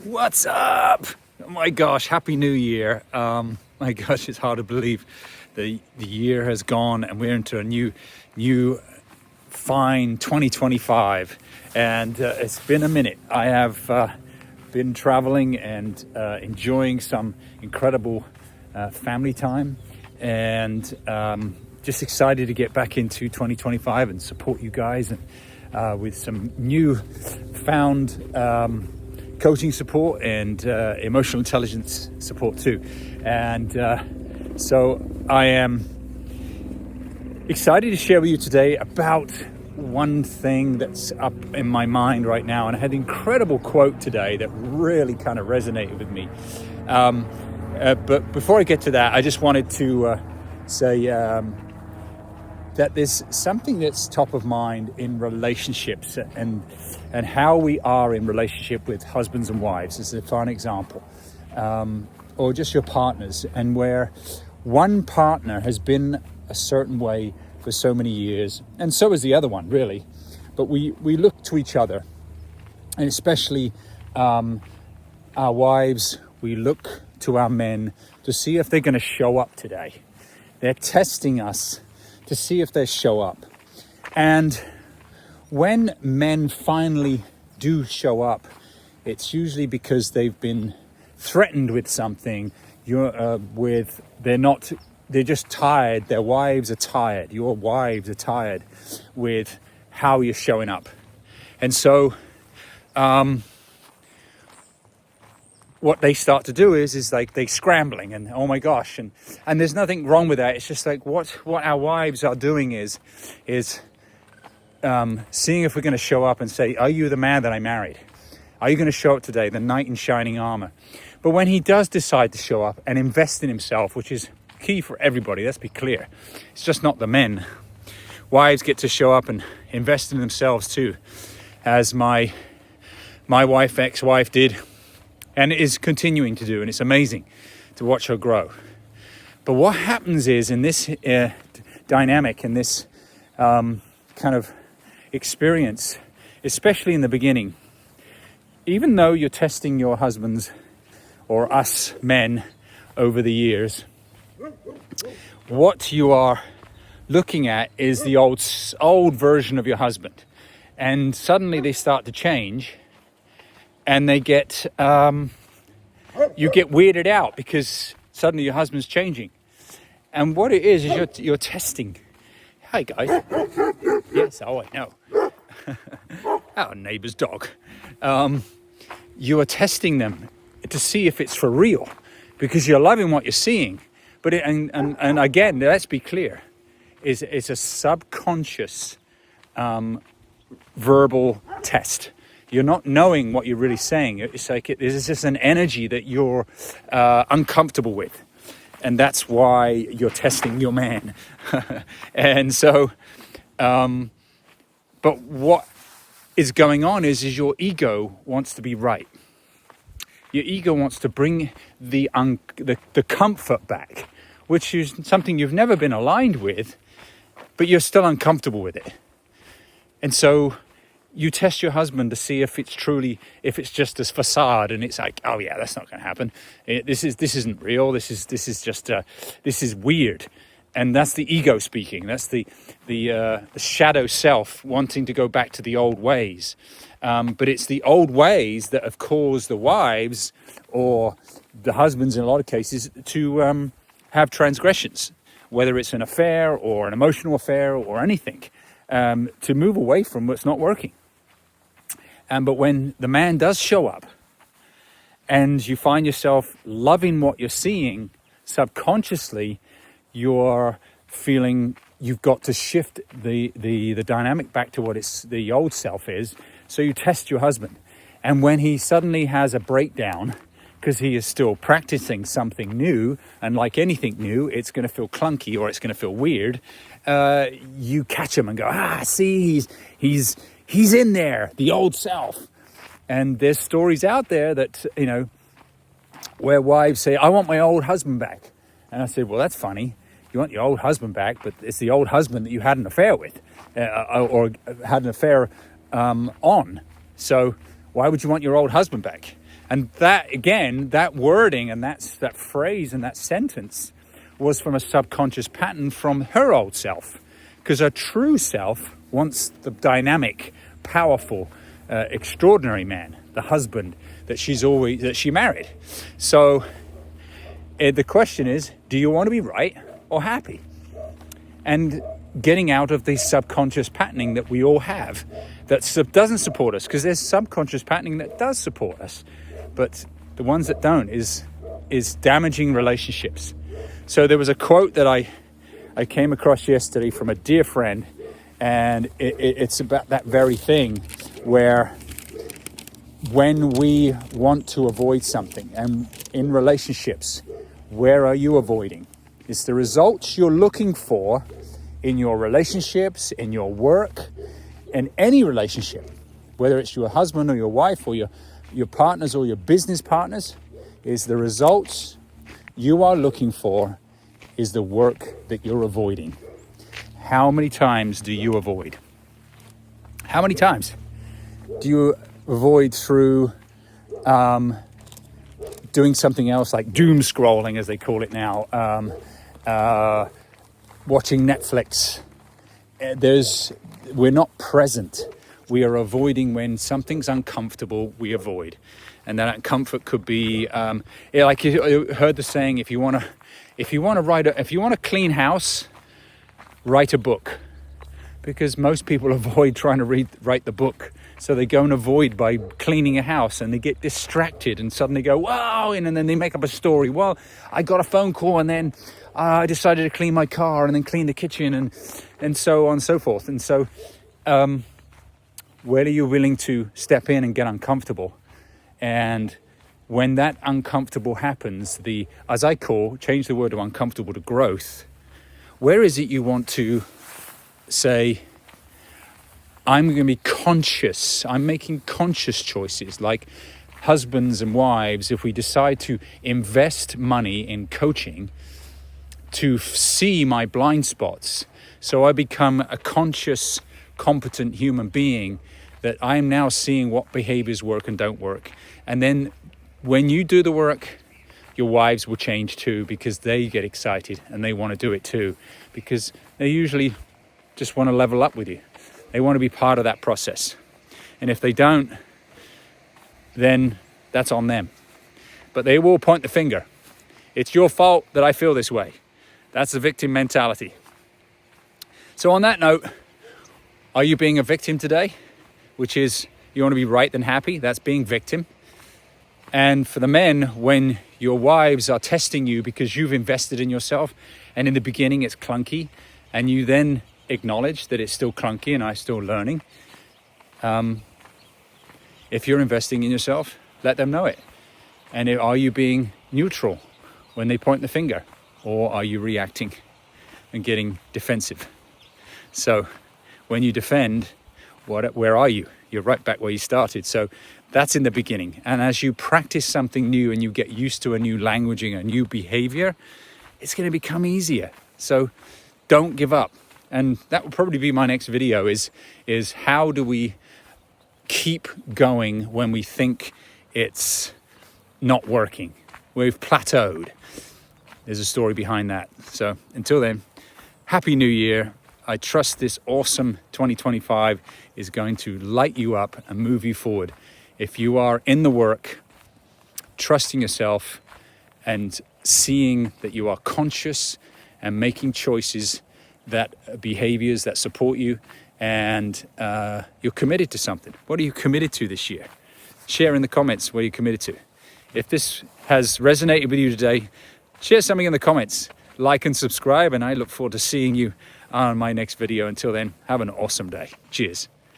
What's up? Oh my gosh, Happy New Year. My gosh, it's hard to believe the year has gone and we're into a new fine 2025. And it's been a minute. I have been traveling and enjoying some incredible family time, and just excited to get back into 2025 and support you guys and with some new found coaching support and emotional intelligence support too. And so I am excited to share with you today about one thing that's up in my mind right now. And I had an incredible quote today that really kind of resonated with me. But before I get to that, I just wanted to say that there's something that's top of mind in relationships and how we are in relationship with husbands and wives, as a fine example, or just your partners, and where one partner has been a certain way for so many years, and so is the other one, really. But we look to each other, and especially our wives, we look to our men to see if they're going to show up today. They're testing us to see if they show up. And when men finally do show up, it's usually because they've been threatened with something. They're just tired. Their wives are tired. Your wives are tired with how you're showing up. And so what they start to do is like they scrambling and oh my gosh, and there's nothing wrong with that. It's just like what our wives are doing is seeing if we're going to show up and say, are you the man that I married? Are you going to show up today, the knight in shining armor? But when he does decide to show up and invest in himself, which is key for everybody, let's be clear, it's just not the men. Wives get to show up and invest in themselves too, as my ex-wife did, and is continuing to do, and it's amazing to watch her grow. But what happens is, in this dynamic, in this kind of experience, especially in the beginning, even though you're testing your husbands or us men over the years, what you are looking at is the old version of your husband, and suddenly they start to change. And they get, you get weirded out because suddenly your husband's changing. And what it is you're testing. Hi guys. Yes, oh I know. Our neighbor's dog. You are testing them to see if it's for real, because you're loving what you're seeing. But and again, let's be clear, it's a subconscious verbal test. You're not knowing what you're really saying. It's like there's just an energy that you're uncomfortable with. And that's why you're testing your man. And so, but what is going on is your ego wants to be right. Your ego wants to bring the comfort back, which is something you've never been aligned with, but you're still uncomfortable with it. And so you test your husband to see if it's just this facade, and it's like, oh yeah, that's not going to happen. This isn't real. This is weird, and that's the ego speaking. That's the shadow self wanting to go back to the old ways. But it's the old ways that have caused the wives or the husbands, in a lot of cases, to have transgressions, whether it's an affair or an emotional affair or anything, to move away from what's not working. But when the man does show up and you find yourself loving what you're seeing, subconsciously you're feeling you've got to shift the dynamic back to what the old self is. So you test your husband. And when he suddenly has a breakdown, because he is still practicing something new, and like anything new, it's going to feel clunky or it's going to feel weird, you catch him and go, see, he's in there, the old self. And there's stories out there that, where wives say, I want my old husband back. And I said, well, that's funny. You want your old husband back, but it's the old husband that you had an affair with, or had an affair on. So why would you want your old husband back? And that, again, that wording and that phrase and that sentence was from a subconscious pattern from her old self, because her true self wants the dynamic, powerful, extraordinary man, the husband that she married. So the question is, do you want to be right or happy? And getting out of the subconscious patterning that we all have that doesn't support us, because there's subconscious patterning that does support us, but the ones that don't is damaging relationships. So there was a quote that I came across yesterday from a dear friend, and it's about that very thing, where when we want to avoid something, and in relationships, where are you avoiding? It's the results you're looking for in your relationships, in your work, in any relationship, whether it's your husband or your wife or your partners or your business partners, is the results you are looking for is the work that you're avoiding. How many times do you avoid? How many times do you avoid through doing something else, like doom scrolling, as they call it now, watching Netflix? We're not present. We are avoiding when something's uncomfortable. We avoid, and that uncomfort could be, like you heard the saying: if you want to clean house, write a book. Because most people avoid trying to write the book. So they go and avoid by cleaning a house, and they get distracted and suddenly go, wow, and then they make up a story. Well, I got a phone call, and then I decided to clean my car, and then clean the kitchen, and so on and so forth. And so where are you willing to step in and get uncomfortable? And when that uncomfortable happens, as I change the word to uncomfortable to growth, where is it you want to say, I'm going to be conscious, I'm making conscious choices, like husbands and wives, if we decide to invest money in coaching to see my blind spots, so I become a conscious, competent human being, that I am now seeing what behaviors work and don't work. And then when you do the work, your wives will change too, because they get excited and they want to do it too, because they usually just want to level up with you. They want to be part of that process. And if they don't, then that's on them. But they will point the finger. It's your fault that I feel this way. That's the victim mentality. So on that note, are you being a victim today? Which is, you want to be right than happy. That's being victim. And for the men, when your wives are testing you because you've invested in yourself, and in the beginning it's clunky, and you then acknowledge that it's still clunky and I'm still learning. If you're investing in yourself, let them know it. And are you being neutral when they point the finger, or are you reacting and getting defensive? So when you defend, where are you? You're right back where you started. So that's in the beginning. And as you practice something new and you get used to a new languaging, a new behavior, it's going to become easier. So don't give up. And that will probably be my next video, is how do we keep going when we think it's not working? We've plateaued. There's a story behind that. So until then, Happy New Year. I trust this awesome 2025 is going to light you up and move you forward. If you are in the work, trusting yourself and seeing that you are conscious and making choices, that behaviors that support you, and you're committed to something. What are you committed to this year? Share in the comments what you're committed to. If this has resonated with you today, share something in the comments, like and subscribe, and I look forward to seeing you on my next video. Until then, have an awesome day. Cheers.